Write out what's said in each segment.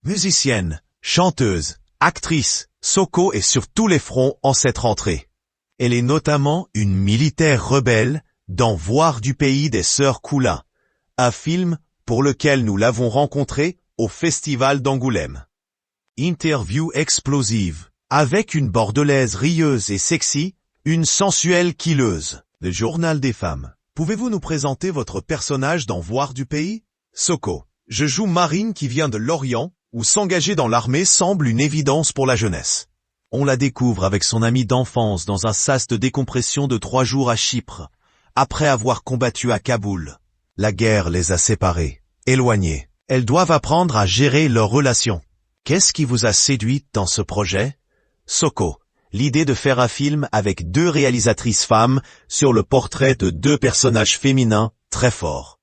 Musicienne, chanteuse, actrice, Soko est sur tous les fronts en cette rentrée. Elle est notamment une militaire rebelle dans Voir du pays des Sœurs Coulin, un film pour lequel nous l'avons rencontrée au Festival d'Angoulême. Interview explosive, avec une bordelaise rieuse et sexy, une sensuelle killeuse. Le journal des femmes. Pouvez-vous nous présenter votre personnage dans Voir du pays? Soko. Je joue Marine qui vient de l'Orient, où s'engager dans l'armée semble une évidence pour la jeunesse. On la découvre avec son amie d'enfance dans un sas de décompression de 3 jours à Chypre, après avoir combattu à Kaboul. La guerre les a séparés, éloignés. Elles doivent apprendre à gérer leurs relations. Qu'est-ce qui vous a séduite dans ce projet? Soko. L'idée de faire un film avec 2 réalisatrices femmes sur le portrait de 2 personnages féminins très forts.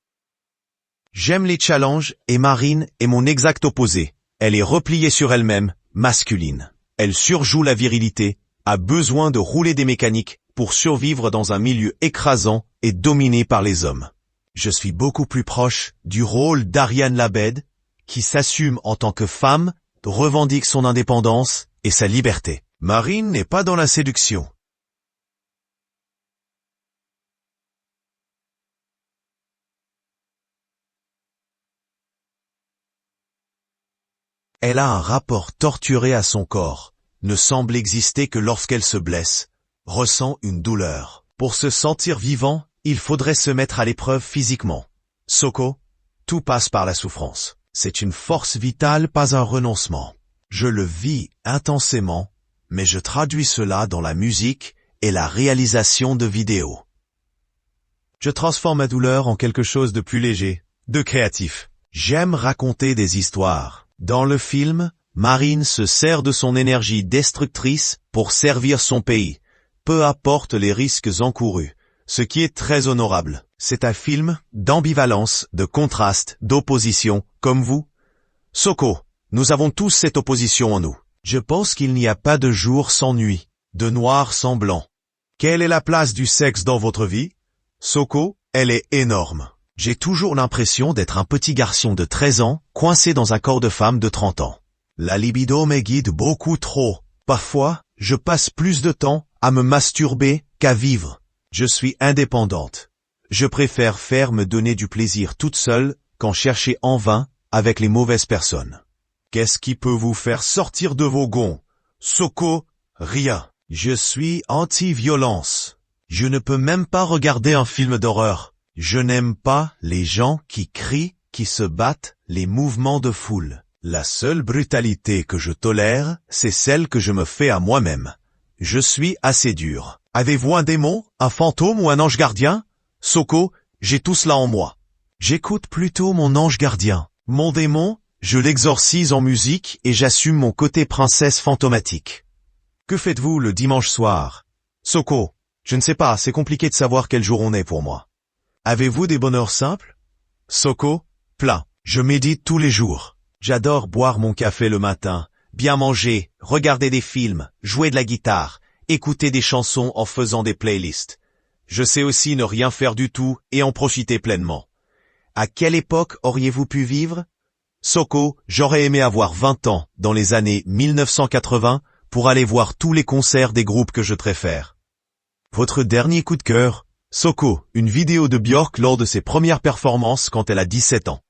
J'aime les challenges et Marine est mon exact opposé. Elle est repliée sur elle-même, masculine. Elle surjoue la virilité, a besoin de rouler des mécaniques pour survivre dans un milieu écrasant et dominé par les hommes. Je suis beaucoup plus proche du rôle d'Ariane Labed, qui s'assume en tant que femme, revendique son indépendance et sa liberté. Marine n'est pas dans la séduction. Elle a un rapport torturé à son corps, ne semble exister que lorsqu'elle se blesse, ressent une douleur. Pour se sentir vivant, il faudrait se mettre à l'épreuve physiquement. Soko, tout passe par la souffrance. C'est une force vitale, pas un renoncement. Je le vis intensément, mais je traduis cela dans la musique et la réalisation de vidéos. Je transforme ma douleur en quelque chose de plus léger, de créatif. J'aime raconter des histoires. Dans le film, Marine se sert de son énergie destructrice pour servir son pays, peu importe les risques encourus, ce qui est très honorable. C'est un film d'ambivalence, de contraste, d'opposition, comme vous. Soko, nous avons tous cette opposition en nous. Je pense qu'il n'y a pas de jour sans nuit, de noir sans blanc. Quelle est la place du sexe dans votre vie? Soko, elle est énorme. J'ai toujours l'impression d'être un petit garçon de 13 ans, coincé dans un corps de femme de 30 ans. La libido me guide beaucoup trop. Parfois, je passe plus de temps à me masturber qu'à vivre. Je suis indépendante. Je préfère me donner du plaisir toute seule qu'en chercher en vain avec les mauvaises personnes. Qu'est-ce qui peut vous faire sortir de vos gonds? Soko, rien. Je suis anti-violence. Je ne peux même pas regarder un film d'horreur. Je n'aime pas les gens qui crient, qui se battent, les mouvements de foule. La seule brutalité que je tolère, c'est celle que je me fais à moi-même. Je suis assez dur. Avez-vous un démon, un fantôme ou un ange gardien? Soko, j'ai tout cela en moi. J'écoute plutôt mon ange gardien. Mon démon, je l'exorcise en musique et j'assume mon côté princesse fantomatique. Que faites-vous le dimanche soir? Soko, je ne sais pas, c'est compliqué de savoir quel jour on est pour moi. Avez-vous des bonheurs simples? Soko, plein. Je médite tous les jours. J'adore boire mon café le matin, bien manger, regarder des films, jouer de la guitare, écouter des chansons en faisant des playlists. Je sais aussi ne rien faire du tout et en profiter pleinement. À quelle époque auriez-vous pu vivre? Soko, j'aurais aimé avoir 20 ans dans les années 1980 pour aller voir tous les concerts des groupes que je préfère. Votre dernier coup de cœur? Soko, une vidéo de Björk lors de ses premières performances quand elle a 17 ans.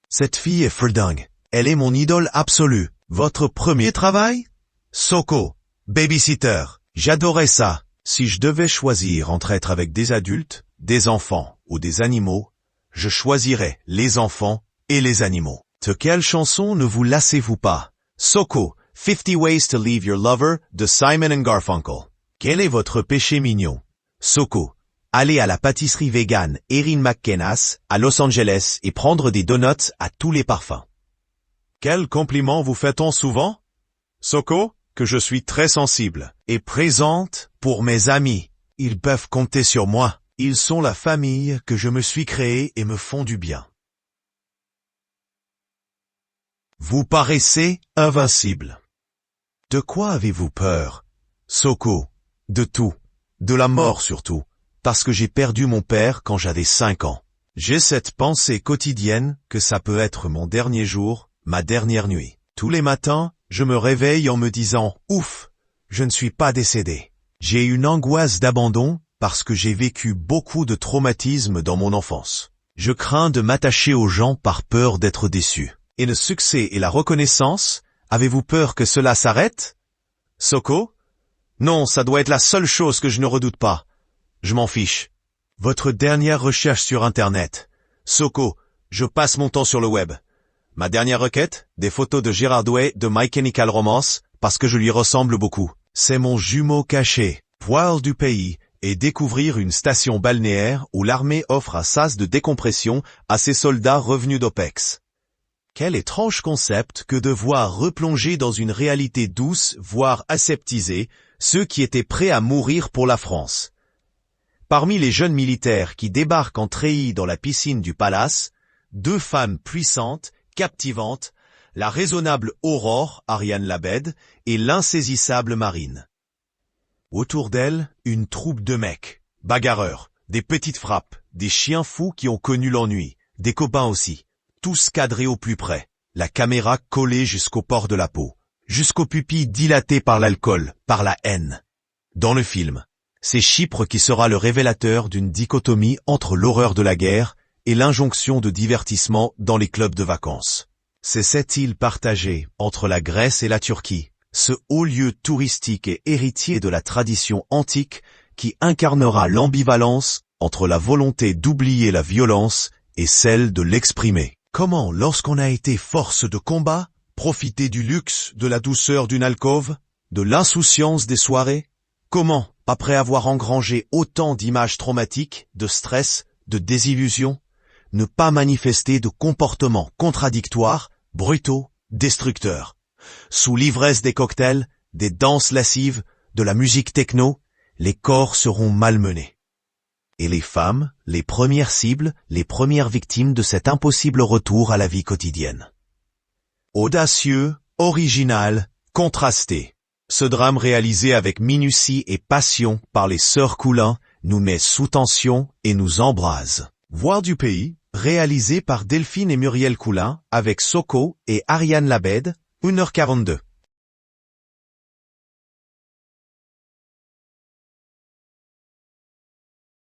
Cette fille est fredingue. Elle est mon idole absolue. Votre premier travail? Soko, babysitter. J'adorais ça. Si je devais choisir entre être avec des adultes, des enfants ou des animaux, je choisirais les enfants et les animaux. De quelle chanson ne vous lassez-vous pas? Soko, 50 Ways to Leave Your Lover de Simon & Garfunkel. Quel est votre péché mignon? Soko, aller à la pâtisserie végane Erin McKenna's à Los Angeles et prendre des donuts à tous les parfums. Quel compliment vous fait-on souvent? Soko, que je suis très sensible et présente pour mes amis. Ils peuvent compter sur moi. Ils sont la famille que je me suis créée et me font du bien. Vous paraissez invincible. De quoi avez-vous peur? Soko, de tout. de la mort surtout, parce que j'ai perdu mon père quand j'avais 5 ans. J'ai cette pensée quotidienne que ça peut être mon dernier jour, ma dernière nuit. Tous les matins, je me réveille en me disant « Ouf, je ne suis pas décédé ». J'ai une angoisse d'abandon parce que j'ai vécu beaucoup de traumatismes dans mon enfance. Je crains de m'attacher aux gens par peur d'être déçu. Et le succès et la reconnaissance, avez-vous peur que cela s'arrête? Soko? Non, ça doit être la seule chose que je ne redoute pas. Je m'en fiche. Votre dernière recherche sur Internet. Soko, je passe mon temps sur le web. Ma dernière requête, des photos de Gerard Way de My Chemical Romance, parce que je lui ressemble beaucoup. C'est mon jumeau caché. Voir du pays et découvrir une station balnéaire où l'armée offre un sas de décompression à ses soldats revenus d'OPEX. Quel étrange concept que de voir replonger dans une réalité douce, voire aseptisée, ceux qui étaient prêts à mourir pour la France. Parmi les jeunes militaires qui débarquent en treillis dans la piscine du palace, 2 femmes puissantes, captivantes, la raisonnable Aurore, Ariane Labed, et l'insaisissable Marine. Autour d'elle, une troupe de mecs, bagarreurs, des petites frappes, des chiens fous qui ont connu l'ennui, des copains aussi, tous cadrés au plus près, la caméra collée jusqu'au port de la peau, jusqu'aux pupilles dilatées par l'alcool, par la haine. Dans le film, c'est Chypre qui sera le révélateur d'une dichotomie entre l'horreur de la guerre et l'injonction de divertissement dans les clubs de vacances. C'est cette île partagée entre la Grèce et la Turquie, ce haut lieu touristique et héritier de la tradition antique qui incarnera l'ambivalence entre la volonté d'oublier la violence et celle de l'exprimer. Comment, lorsqu'on a été force de combat, profiter du luxe, de la douceur d'une alcôve, de l'insouciance des soirées? Comment, après avoir engrangé autant d'images traumatiques, de stress, de désillusion, ne pas manifester de comportements contradictoires, brutaux, destructeurs? Sous l'ivresse des cocktails, des danses lascives, de la musique techno, les corps seront malmenés. Et les femmes, les premières cibles, les premières victimes de cet impossible retour à la vie quotidienne. Audacieux, original, contrasté. Ce drame réalisé avec minutie et passion par les sœurs Coulin nous met sous tension et nous embrase. Voir du pays, réalisé par Delphine et Muriel Coulin avec Soko et Ariane Labed, 1h42.